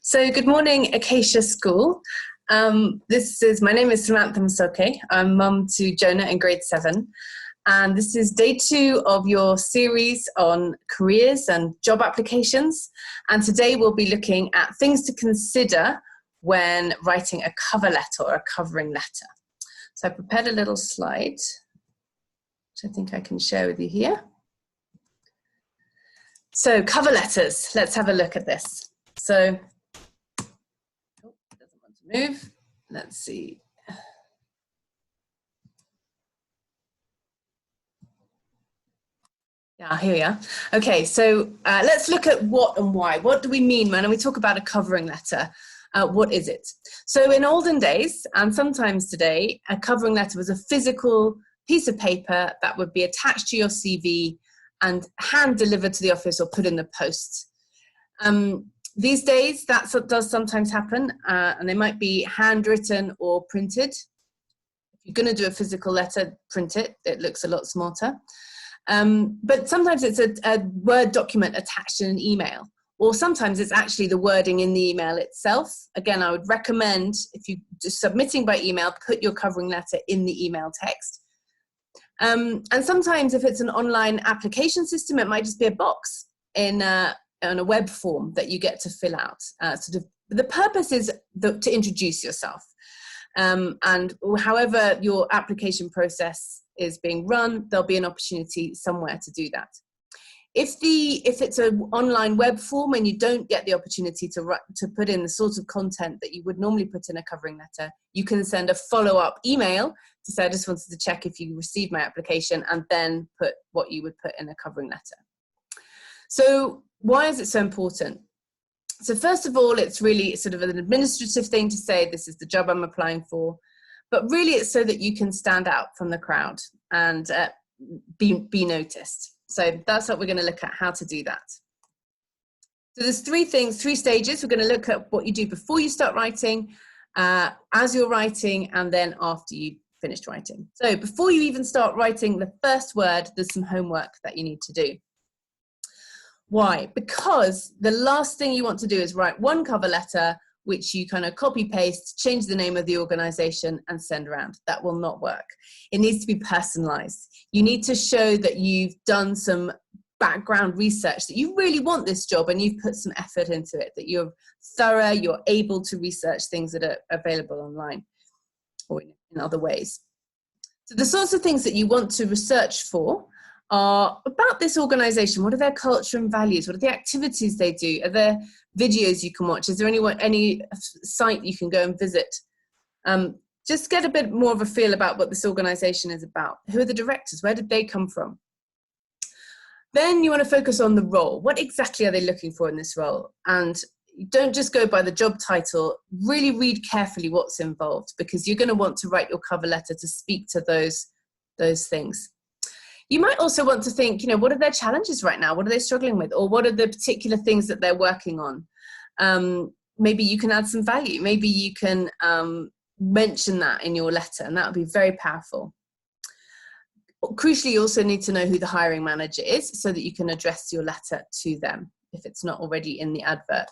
So good morning, Acacia School. My name is Samantha Masoke. I'm mum to Jonah in grade 7. And this is day 2 of your series on careers and job applications. And today we'll be looking at things to consider when writing a cover letter or a covering letter. So I prepared a little slide, which I think I can share with you here. So cover letters, let's have a look at this. So, it doesn't want to move. Let's see. Yeah, here we are. Okay, so let's look at what and why. What do we mean when we talk about a covering letter? What is it? So in olden days, and sometimes today, a covering letter was a physical piece of paper that would be attached to your CV and hand delivered to the office or put in the post. These days, that does sometimes happen, and they might be handwritten or printed. If you're going to do a physical letter, print it. It looks a lot smarter. But sometimes it's a Word document attached in an email, or sometimes it's actually the wording in the email itself. Again, I would recommend, if you're just submitting by email, put your covering letter in the email text. And sometimes if it's an online application system, it might just be a box in a web form that you get to fill out. The purpose is to introduce yourself. And however your application process is being run, there'll be an opportunity somewhere to do that. If it's an online web form and you don't get the opportunity to put in the sort of content that you would normally put in a covering letter, you can send a follow-up email to say, I just wanted to check if you received my application, and then put what you would put in a covering letter. So why is it so important? So first of all, it's really sort of an administrative thing to say, this is the job I'm applying for. But really it's so that you can stand out from the crowd and be noticed. So that's what we're going to look at, how to do that. So there's 3 stages. We're going to look at what you do before you start writing, as you're writing, and then after you've finished writing. So before you even start writing the first word, there's some homework that you need to do. Why? Because the last thing you want to do is write one cover letter which you kind of copy paste, change the name of the organization and send around. That will not work. It needs to be personalized. You need to show that you've done some background research, that you really want this job and you've put some effort into it, that you're thorough, you're able to research things that are available online or in other ways. So the sorts of things that you want to research for are about this organization. What are their culture and values? What are the activities they do? Are there videos you can watch? Is there any site you can go and visit? Just get a bit more of a feel about what this organization is about. Who are the directors? Where did they come from? Then you want to focus on the role. What exactly are they looking for in this role? And don't just go by the job title. Really read carefully what's involved, because you're going to want to write your cover letter to speak to those things. You might also want to think, what are their challenges right now? What are they struggling with? Or what are the particular things that they're working on? Maybe you can add some value. Maybe you can mention that in your letter, and that would be very powerful. Crucially, you also need to know who the hiring manager is so that you can address your letter to them if it's not already in the advert.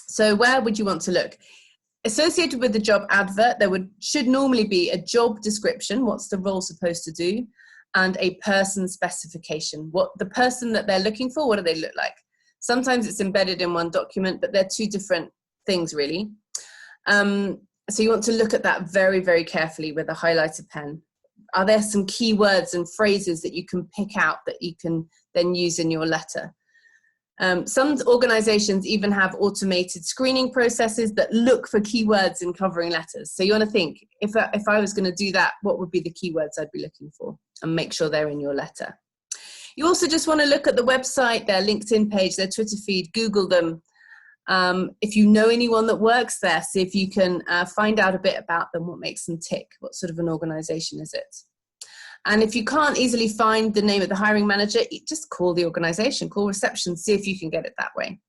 So where would you want to look? Associated with the job advert, there should normally be a job description. What's the role supposed to do? And a person specification. What the person that they're looking for, what do they look like? Sometimes it's embedded in one document, but they're 2 different things really. So you want to look at that very, very carefully with a highlighter pen. Are there some key words and phrases that you can pick out that you can then use in your letter? Some organizations even have automated screening processes that look for keywords in covering letters. So you want to think, if I was going to do that, what would be the keywords I'd be looking for? And make sure they're in your letter. You also just want to look at the website, their LinkedIn page, their Twitter feed, Google them. If you know anyone that works there, see if you can find out a bit about them, what makes them tick, what sort of an organization is it? And if you can't easily find the name of the hiring manager, just call the organization, call reception, see if you can get it that way.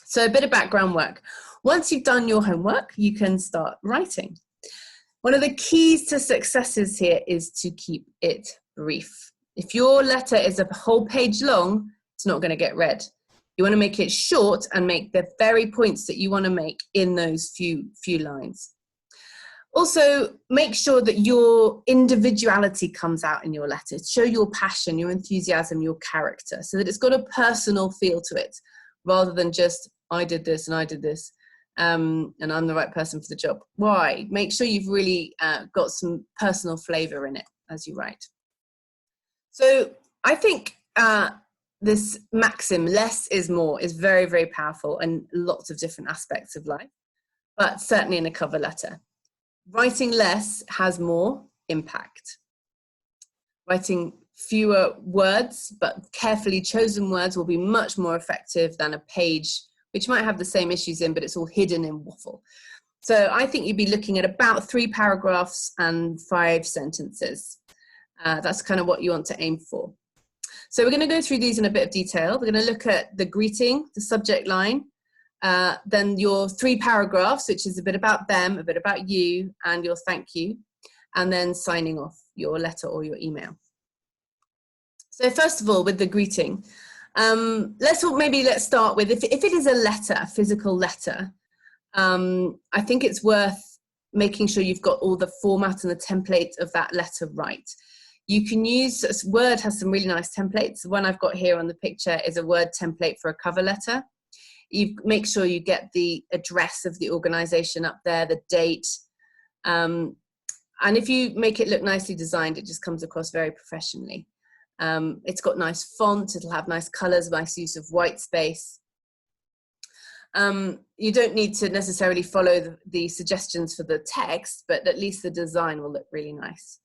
So a bit of background work. Once you've done your homework, you can start writing. One of the keys to successes here is to keep it brief. If your letter is a whole page long, it's not going to get read. You want to make it short and make the very points that you want to make in those few lines. Also, make sure that your individuality comes out in your letter. Show your passion, your enthusiasm, your character, so that it's got a personal feel to it, rather than just, I did this and I did this, and I'm the right person for the job. Why? Make sure you've really got some personal flavor in it as you write. So I think this maxim, less is more, is very, very powerful in lots of different aspects of life, but certainly in a cover letter. Writing less has more impact. Writing fewer words, but carefully chosen words, will be much more effective than a page which might have the same issues in, but it's all hidden in waffle. So I think you'd be looking at about 3 paragraphs and 5 sentences. That's kind of what you want to aim for. So we're going to go through these in a bit of detail. We're going to look at the greeting, the subject line, then your 3 paragraphs, which is a bit about them, a bit about you, and your thank you, and then signing off your letter or your email. So first of all, with the greeting, let's start with, if it is a letter, a physical letter, I think it's worth making sure you've got all the format and the template of that letter right. You can use, Word has some really nice templates. The one I've got here on the picture is a Word template for a cover letter. You make sure you get the address of the organization up there, the date. And if you make it look nicely designed, it just comes across very professionally. It's got nice font, it'll have nice colors, nice use of white space. You don't need to necessarily follow the suggestions for the text, but at least the design will look really nice.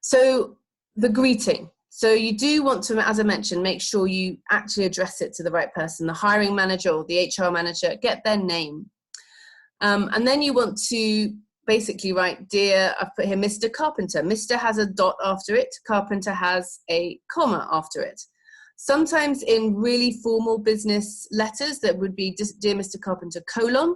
So the greeting. So you do want to, as I mentioned, make sure you actually address it to the right person, the hiring manager or the HR manager, get their name. And then you want to basically write, dear, I've put here Mr. Carpenter. Mr. has a dot after it. Carpenter has a comma after it. Sometimes in really formal business letters, that would be just, dear Mr. Carpenter, colon.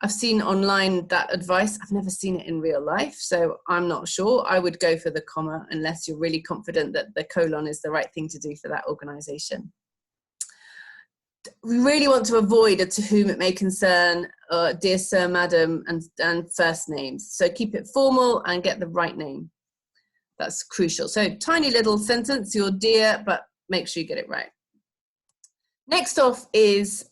I've seen online that advice. I've never seen it in real life, so I'm not sure. I would go for the comma unless you're really confident that the colon is the right thing to do for that organization. We really want to avoid a to whom it may concern, dear sir, madam, and first names. So keep it formal and get the right name. That's crucial. So tiny little sentence, your dear, but make sure you get it right. Next off is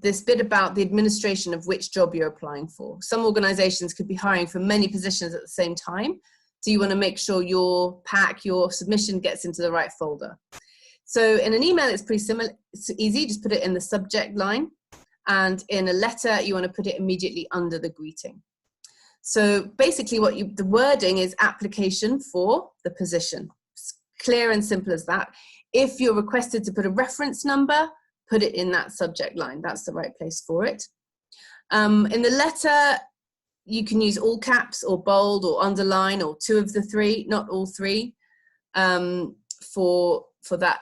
this bit about the administration of which job you're applying for. Some organizations could be hiring for many positions at the same time. So you want to make sure your pack, your submission gets into the right folder. So in an email, it's pretty similar. It's easy, just put it in the subject line. And in a letter, you want to put it immediately under the greeting. So basically the wording is application for the position. It's clear and simple as that. If you're requested to put a reference number, put it in that subject line. That's the right place for it. In the letter, you can use all caps or bold or underline or 2 of the 3, not all 3, for that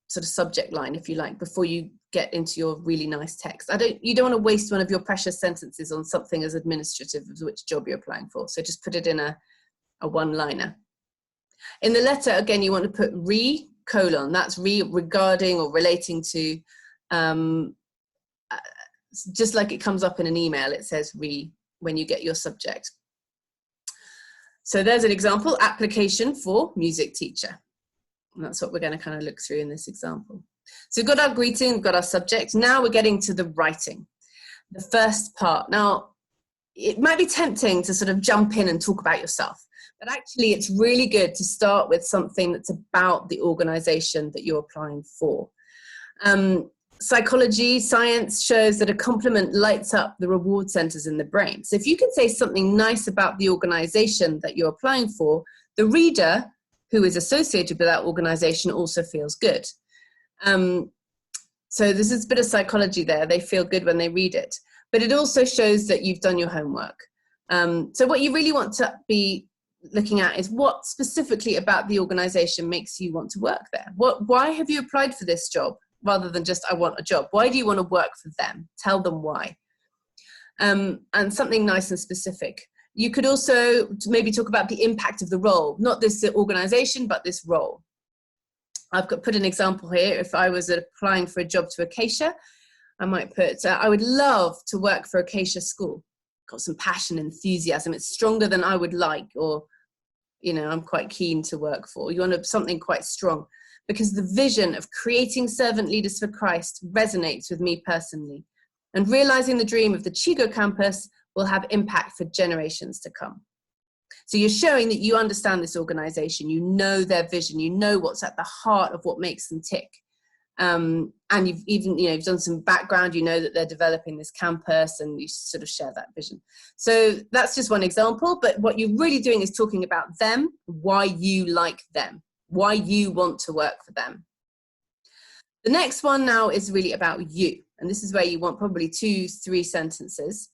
sort of subject line, if you like, before you get into your really nice text. You don't want to waste one of your precious sentences on something as administrative as which job you're applying for. So just put it in a one-liner. In the letter, again, you want to put colon, that's regarding or relating to, just like it comes up in an email, it says when you get your subject. So there's an example, application for music teacher. And that's what we're going to kind of look through in this example. So we've got our greeting, we've got our subject. Now we're getting to the writing, the first part. Now, it might be tempting to sort of jump in and talk about yourself. But actually, it's really good to start with something that's about the organization that you're applying for. Psychology, science shows that a compliment lights up the reward centers in the brain. So if you can say something nice about the organization that you're applying for, the reader who is associated with that organization also feels good. So there's this bit of psychology there. They feel good when they read it. But it also shows that you've done your homework. So what you really want to be looking at is what specifically about the organization makes you want to work there. Why have you applied for this job rather than just I want a job? Why do you want to work for them? Tell them why. And something nice and specific. You could also maybe talk about the impact of the role, not this organization, but this role. I've put an example here. If I was applying for a job to Acacia, I might put, I would love to work for Acacia School. Got some passion, enthusiasm. It's stronger than I would like, or, you know, I'm quite keen to work for. You want something quite strong, because the vision of creating servant leaders for Christ resonates with me personally. And realizing the dream of the Chigo campus will have impact for generations to come. So you're showing that you understand this organization, you know their vision, you know what's at the heart of what makes them tick. And you've even, you know, you've done some background, you know that they're developing this campus, and you sort of share that vision. So that's just one example, but what you're really doing is talking about them, why you like them, why you want to work for them. The next one now is really about you. And this is where you want probably 2-3 sentences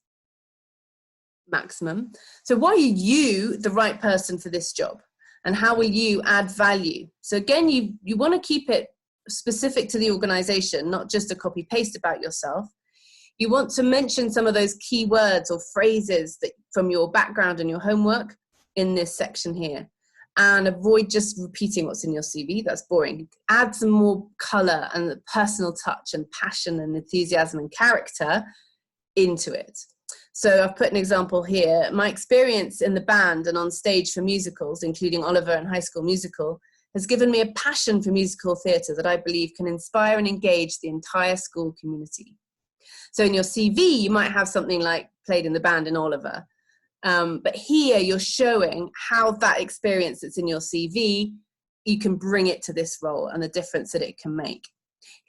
maximum. So why are you the right person for this job? And how will you add value? So again, you want to keep it specific to the organization, not just a copy paste about yourself. You want to mention some of those key words or phrases that from your background and your homework in this section here. And avoid just repeating what's in your CV. That's boring. Add some more color and personal touch and passion and enthusiasm and character into it. So I've put an example here. My experience in the band and on stage for musicals, including Oliver and High School Musical, has given me a passion for musical theatre that I believe can inspire and engage the entire school community. So in your CV, you might have something like played in the band in Oliver. But here you're showing how that experience that's in your CV, you can bring it to this role and the difference that it can make.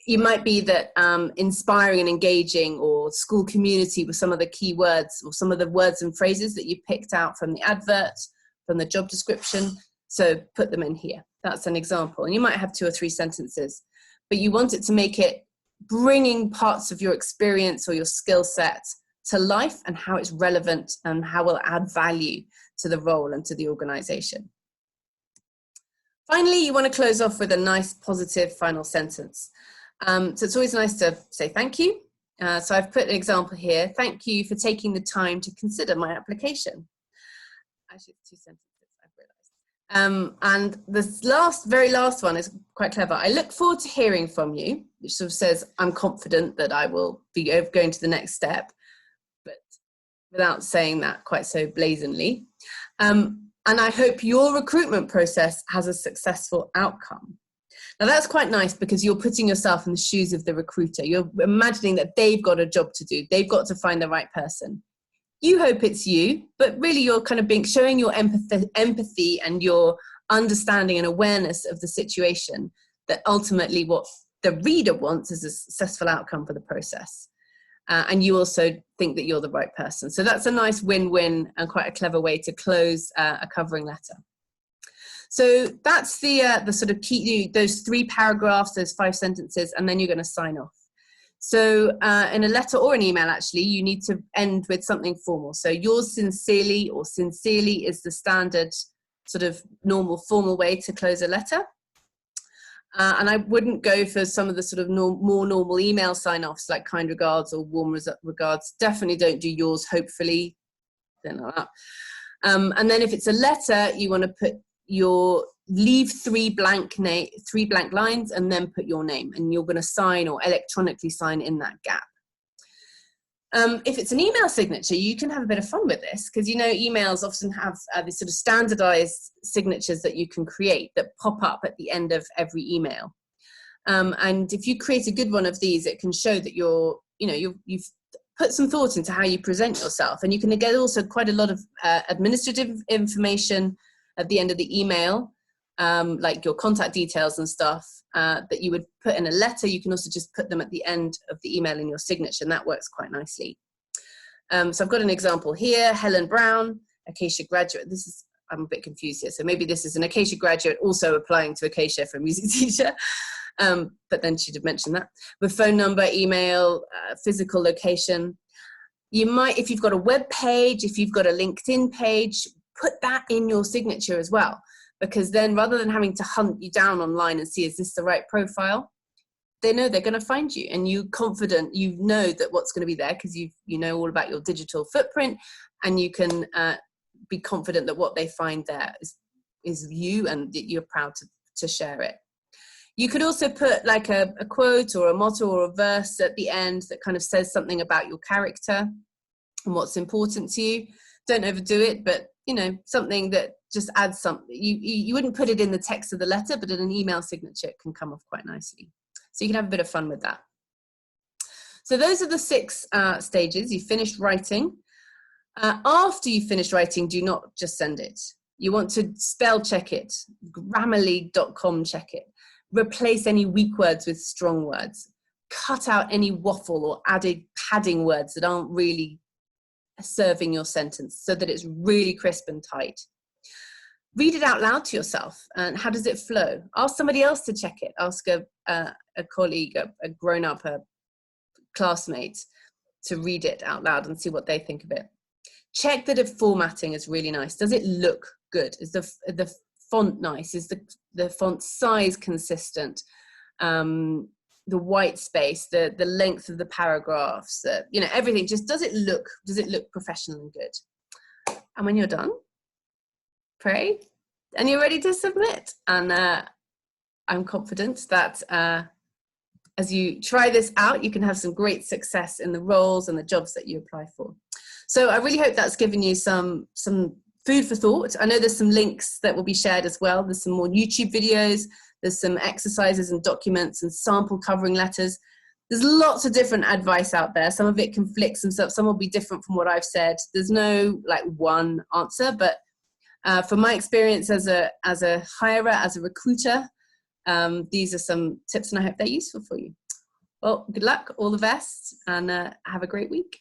It might be that inspiring and engaging or school community were some of the key words or some of the words and phrases that you picked out from the advert, from the job description. So put them in here. That's an example. And you might have 2 or 3 sentences, but you want it to make it bringing parts of your experience or your skill set to life and how it's relevant and how it will add value to the role and to the organization. Finally, you want to close off with a nice positive final sentence. So it's always nice to say thank you. So I've put an example here. Thank you for taking the time to consider my application. Actually, it's 2 sentences, I've realized. And this very last one is quite clever. I look forward to hearing from you, which sort of says, I'm confident that I will be going to the next step, but without saying that quite so blazingly. And I hope your recruitment process has a successful outcome. Now that's quite nice because you're putting yourself in the shoes of the recruiter. You're imagining that they've got a job to do. They've got to find the right person. You hope it's you, but really you're kind of showing your empathy and your understanding and awareness of the situation, that ultimately what the reader wants is a successful outcome for the process. And you also think that you're the right person. So that's a nice win-win and quite a clever way to close a covering letter. So that's the sort of key, those 3 paragraphs, those 5 sentences, and then you're going to sign off. So in a letter or an email, actually, you need to end with something formal. So yours sincerely or sincerely is the standard sort of normal formal way to close a letter. And I wouldn't go for some of the sort of more normal email sign-offs like kind regards or warm regards. Definitely don't do yours, hopefully. Don't know that. And then if it's a letter, you want to leave 3 blank lines and then put your name, and you're going to sign or electronically sign in that gap. If it's an email signature, you can have a bit of fun with this because, you know, emails often have these sort of standardized signatures that you can create that pop up at the end of every email. And if you create a good one of these, it can show that you've put some thought into how you present yourself, and you can get also quite a lot of administrative information at the end of the email, like your contact details and stuff that you would put in a letter. You can also just put them at the end of the email in your signature, and that works quite nicely. So I've got an example here. Helen Brown, Acacia graduate. I'm a bit confused here. So maybe this is an Acacia graduate also applying to Acacia for a music teacher. But then she'd have mentioned that. With phone number, email, physical location. You might, if you've got a web page, if you've got a LinkedIn page, put that in your signature as well. Because then rather than having to hunt you down online and see, is this the right profile? They know they're going to find you, and you're confident, you know that what's going to be there because you know all about your digital footprint, and you can be confident that what they find there is you, and that you're proud to share it. You could also put like a quote or a motto or a verse at the end that kind of says something about your character and what's important to you. Don't overdo it, but you know, something that just adds something. You wouldn't put it in the text of the letter, but in an email signature it can come off quite nicely. So you can have a bit of fun with that. So those are the 6 stages. You finished writing. After you finish writing, do not just send it. You want to spell check it, grammarly.com check it. Replace any weak words with strong words. Cut out any waffle or added padding words that aren't really serving your sentence, so that it's really crisp and tight. Read it out loud to yourself, and how does it flow? Ask somebody else to check it. Ask a colleague, a grown-up, a classmate to read it out loud and see what they think of it. Check that the formatting is really nice. Does it look good? Is the font nice? Is the font size consistent? The white space, the length of the paragraphs, you know, everything. Just does it look professional and good? And when you're done, pray, and you're ready to submit. And I'm confident that as you try this out, you can have some great success in the roles and the jobs that you apply for. So I really hope that's given you some food for thought. I know there's some links that will be shared as well. There's some more YouTube videos. There's some exercises and documents and sample covering letters. There's lots of different advice out there. Some of it conflicts and some will be different from what I've said. There's no like one answer, but from my experience as a hirer, as a recruiter, these are some tips, and I hope they're useful for you. Well, good luck, all the best, and have a great week.